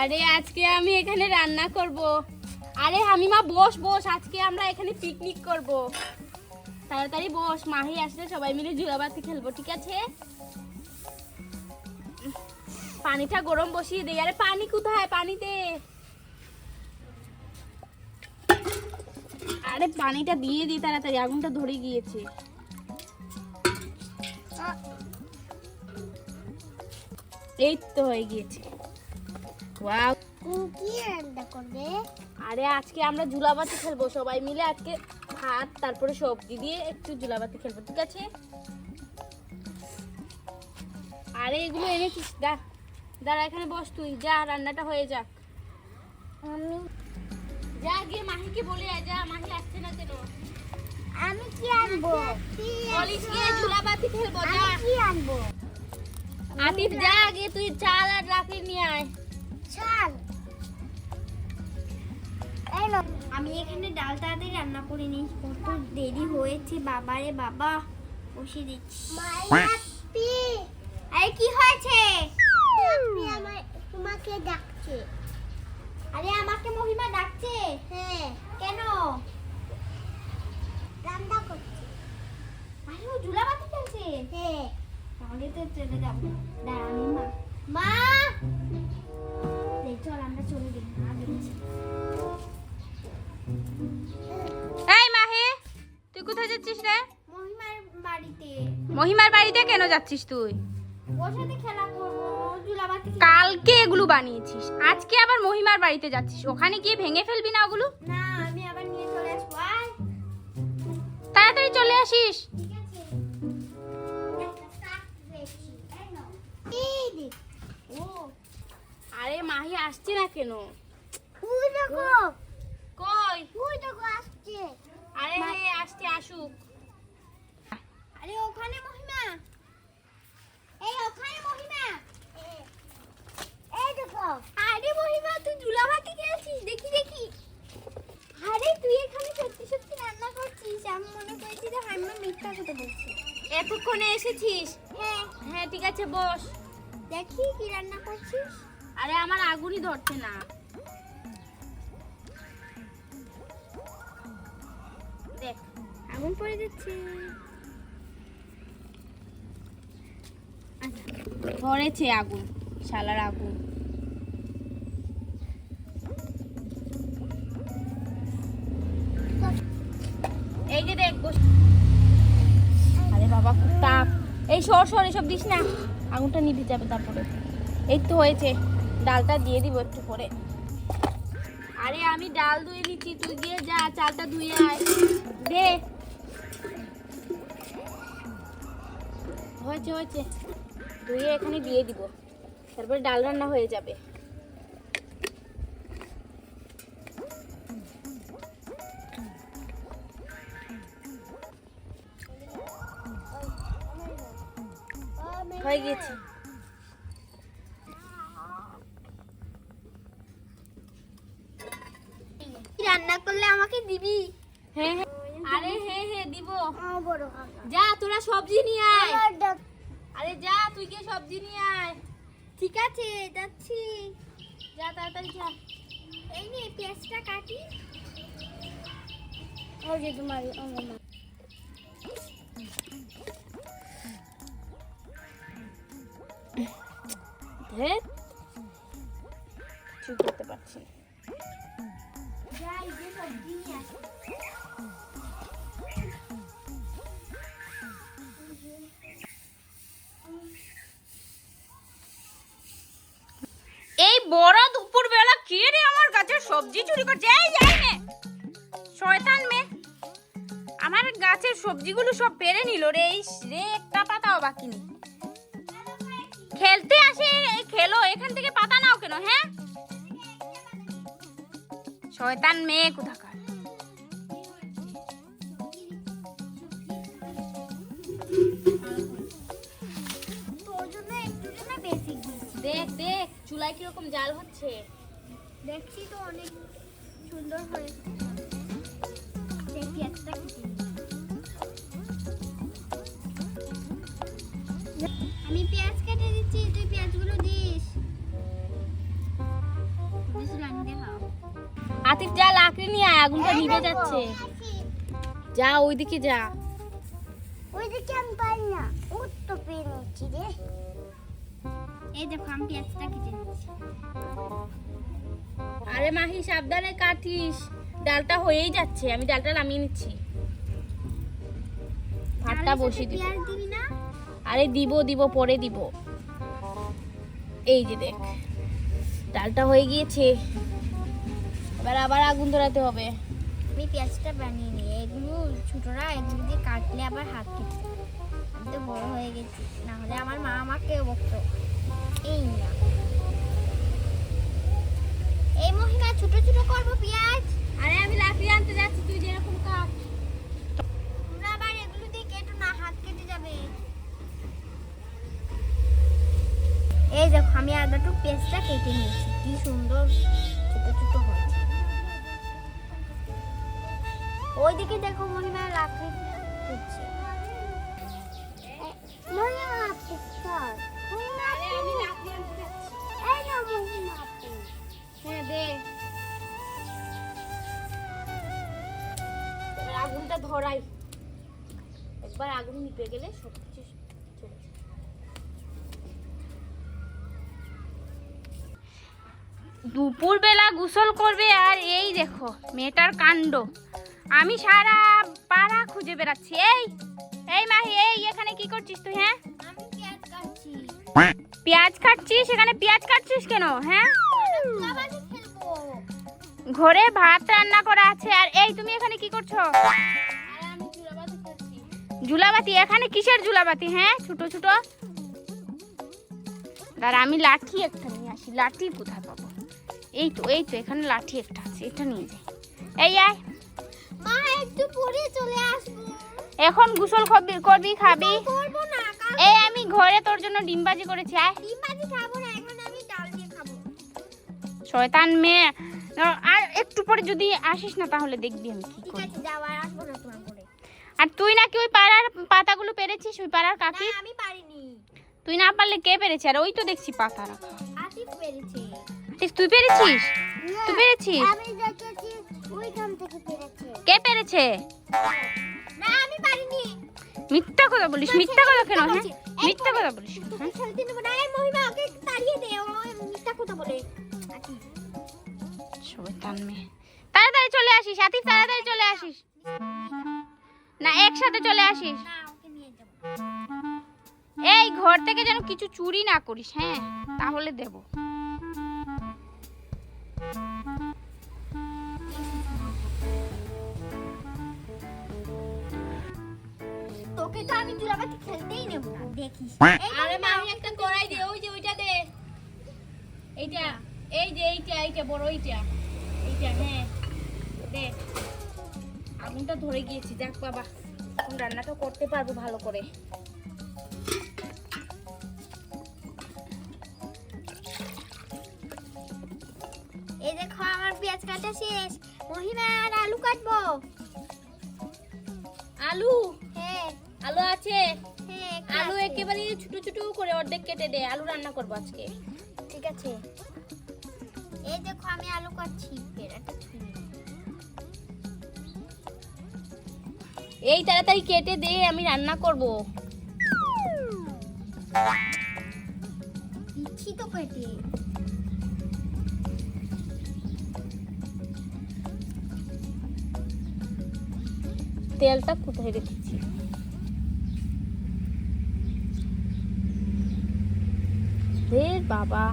আরে আজকে আমি এখানে রান্না করব। আরে হামিমা বস বস, আজকে আমরা এখানে পিকনিক করব। তাড়াতাড়ি বস, মাহি আসলে সবাই মিলে ঝুলাবাতি খেলবো, ঠিক আছে? পানিটা গরম বসিয়ে দে। আরে পানি কোথায়? পানিতে আরে পানিটা দিয়ে দি তাড়াতাড়ি, আগুনটা ধরে গিয়েছে। এই তো হয়ে গিয়েছে। ওয়াও, কি রান্না করবে? আরে আজকে আমরা ঝুলাবাতি খেলবো সবাই মিলে। আজকে ভাত তারপরে সবজি দিয়ে একটু ঝুলাবাতি খেলবো, ঠিক আছে? আরে এগুলো এনেছিস, দাঁড়া এখানে বস, তুই যা, রান্নাটা হয়ে যাক। আমি যা গিয়ে মাহিকে বলে আয়, যা, মাহি আসছে না কেন? আমি কি আনবো? বলিস গিয়ে ঝুলাবাতি খেলবো, যা। আমি কি আনবো? আতিফ যা গিয়ে তুই চাল আর লাকড়ি নিয়ে আয়। চল। এই লো, আমি এখানে ডাল তাড়াতাড়ি রান্না করে নিই, কত দেরি হয়েছে। বাবারে বাবা, বসে দিচ্ছি। মায়াপি, আরে কি হয়েছে? আপনি আমার তোমাকে ডাকছে। আরে আমাকে মহিমা ডাকছে? হ্যাঁ, কেন? রান্না করছে। আরে ও ঝুলাবাতি খেলছে? হ্যাঁ, তাহলে তো চলে যাবো। দাঁড়া আমি মা চল আমরা চলে যাই। মা বেরোচ্ছে। এই মাহি, তুই কোথায় যাচ্ছিস রে? মহিমার বাড়িতে। মহিমার বাড়িতে কেন যাচ্ছিস তুই? ওর সাথে খেলা করবো, ঝুলাবাতি খেলবো। কালকে এগুলো বানিয়েছিস, আজকে আবার মহিমার বাড়িতে যাচ্ছিস। ওখানে গিয়ে ভেঙে ফেলবি না ওগুলো? না, আমি আবার নিয়ে চলে আসবো। আয়, তাড়াতাড়ি চলে আসিস। ঠিক আছে। একটা কাঠ পেয়েছি, এই নাও। এই দেখ, ও আরে মাহি আসছে না কেন? ওই দেখো, কই? ওই দেখো আসছে। আরে আসছে, আসুক। আরে ওখানে মহিমা, এই ওখানে মহিমা। এই দেখো, আরে মহিমা তুই ঝুলাবাতি খেলছিস, দেখি দেখি। আরে তুই এখানে সত্যি সত্যি রান্না করছিস? আমি মনে করেছি যে হাইমা মিথ্যা কথা বলছে। এতক্ষণে এসেছিস? হ্যাঁ, হ্যাঁ ঠিক আছে, বস। দেখি কি রান্না করছিস। আরে আমার আগুনই ধরছে না। দেখ, আগুন পড়ে যাচ্ছে। ধরেছে আগুন, শালার আগুন। এই যে দেখ, আরে বাবা খুব তাপ। এই সর সর, এসব দিস না, আগুনটা নিভে যাবে তারপরে। এই তো হয়েছে, ডালটা দিয়ে দিব একটু পরে। আরে আমি ডাল ধুয়ে নিচ্ছি, তুই গিয়ে যা চালটা ধুয়ে আয়। দে, হয়েছে হয়েছে, ধুয়ে এখানে দিয়ে দিব, তারপরে ডাল রান্না হয়ে যাবে। হয়ে গেছে। রান্না করলে আমাকে দিবি? হ্যাঁ হ্যাঁ, আরে হ্যাঁ হ্যাঁ দিব। আমার বড় কাকা। যা তোরা সবজি নিয়ে আয়। আমার ডাক, আরে যা, তুই গিয়ে সবজি নিয়ে আয়। ঠিক আছে, যাচ্ছি। যা তাড়াতাড়ি যা। এই নে পেঁয়াজটা কাটি। ওই যে তোমার আমার মা। ধের, কিছু করতে পারছি না। যাই যে সবজি নিয়ে আসি। এই বড় দুপুর বেলা কে রে আমার গাছের সবজি চুরি করছে? এই যাই মে, শয়তান মে, আমার গাছের সবজিগুলো সব পেরে নিল রে। এই রে, একটা পাতাও বাকি নেই। খেলতে আসে, এই খেলো, এখান থেকে পাতা নাও কেন? হ্যাঁ, শয়তান মেয়ে কোথাকার। তোর জন্য একটু জন্য বেশি দিয়েছি। দেখ দেখ চুলায় কিরকম জাল হচ্ছে। দেখছি তো অনেক সুন্দর হয়েছে। এই পেঁয়াজটা কেটে নিই। আমি পেঁয়াজ কেটে দিচ্ছি, তুই পেঁয়াজগুলো দিস। আতিফ যা লাকড়ি নিয়ে আয়, আগুনটা নিভে যাচ্ছে। যা ওইদিকে যা। ওইদিকে আমি পারি না, ওর তো পেয়ে নিচ্ছি রে। এই দেখো আমি পেঁয়াজটা কেটে নিচ্ছি। আরে মাহি সাবধানে কাটিস, ডালটা হয়েই যাচ্ছে। আমি ডালটা নামিয়ে নিচ্ছি, ভাতটা বসিয়ে দিব। পেঁয়াজ দিবি না? আরে দিব দিব, পরে দিব। এই যে দেখ, ডালটা হয়ে গিয়েছে, এবার আবার আগুন ধরাতে হবে। আমি পেঁয়াজটা বানিয়ে নিই। এগুলো ছোটরা, এগুলো দিয়ে কাটলে আবার হাত কেটে যায়। আমি তো বড় হয়ে গেছি, না হলে আমার মা আমাকে বকতো। এই না, এই মহিমা ছোট ছোট করবো পেঁয়াজ। আরে আমি লাকড়ি আনতে যাচ্ছি, তুই যেরকম কাট। তোমরা আবার এগুলো দিয়ে কেটো না, হাত কেটে যাবে। এই দেখো আমি আদাটু পেঁয়াজটা কেটে নিয়েছি, কি সুন্দর ছোট ছোট হয়েছে। ওইদিকে দেখো মহিমা লাকড়ি কুটছে। মহিমা আপু স্যার, মহিমা আরে আমি লাকড়ি আনতে যাচ্ছি। এই না মহিমা আপু। হ্যাঁ দে, এবার আগুনটা ধরাই। একবার আগুন নিভে গেলে সবকিছু চলে যাবে। দুপুরবেলা গোসল করবে আর এই দেখো মেয়েটার কাণ্ড। আমি সারা পাড়া খুঁজে বেড়াচ্ছি। এই এই মাহি, এই এখানে কি করছিস তুই? হ্যাঁ, আমি পেঁয়াজ কাটছি। পেঁয়াজ কাটছিস? এখানে পেঁয়াজ কাটছিস কেন? হ্যাঁ, লাবাদি খেলবো। ঘরে ভাত রান্না করা আছে। আর এই তুমি এখানে কি করছো? আর আমি চুলাবাতি করছি। জুলাবাতি? এখানে কিসের জুলাবাতি? হ্যাঁ, ছোট ছোট। দাঁড়া, আমি লাঠি একটা নিয়ে আসি। লাঠি কোথায় পাবো? এই তো এখানে লাঠি একটা আছে, এটা নিয়ে যাই। এই আয়, মা একটু পরে চলে আসবো। এখন গোসল করবি খাবি? করবো না, কাল এই আমি ঘরে তোর জন্য ডিমবাজি করেছি। আয়, ডিমবাজি খাবো না, এখন আমি ডাল দিয়ে খাবো। শয়তান মেয়ে। আর একটু পরে যদি আসিস না তাহলে দেখবি আমি কি ঠিক করি। আছে, যাও, আর আসবো না তোমার ঘরে। আর তুই নাকি ওই পাড়ার পাতাগুলো পেরেছিস? ওই পাড়ার না, কাকি? আমি পারিনি। তুই না পারলে কে পেরেছে? আর ওই তো দেখছি পাতা রাখা। আতিফ পেরেছে। তুই পেরেছিস? তুই পেরেছিস? আমি দেখেছি ওইখান থেকে পেরেছে। কে পেরেছে? না, আমি পারিনি। মিথ্যা কথা বলিস। মিথ্যা কথা কেন? হ্যাঁ, বলছি। মিথ্যা কথা বলিস। তোকে খেলতে দেবো না। এই মহিমা, ওকে তাড়িয়ে দে, ও মিথ্যা কথা বলে। আতিফ, শয়তান মেয়ে। তাড়াতাড়ি চলে আসিস আতিফ, তাড়াতাড়ি চলে আসিস। না, একসাথে চলে আসিস। না, ওকে নিয়ে যাবো। এই ঘর থেকে যেন কিছু চুরি না করিস, হ্যাঁ, তাহলে দেব। তোকে তো আমি চুলাবাতি খেলতেই নেবো না, দেখিস। আরে মামি একটা কড়াই দে, ওই যে ওইটা দে। এইটা, এই যে এইটা বড় এইটা। হ্যাঁ দে। আগুনটা ধরে গিয়েছি, যাক বাবা, এখন রান্নাটা করতে পারবো ভালো করে। এই দেখো আমার পেঁয়াজ কাটা শেষ। মহিমা, আর আলু কাটবো। আলু? হ্যাঁ আলু আছে? হ্যাঁ, একটু আলু আছে। একেবারে ছোট ছোট করে অর্ধেক কেটে দে, আলু রান্না করবো আজকে। ঠিক আছে। এই দেখো আমি আলু কাটছি। পেড়াটা ছুঁয়ে নিই। এই তাড়াতাড়ি কেটে দে, আমি রান্না করব। দিচ্ছি তো কেটে। তেলটা কোথায় রেখেছি? রে বাবা,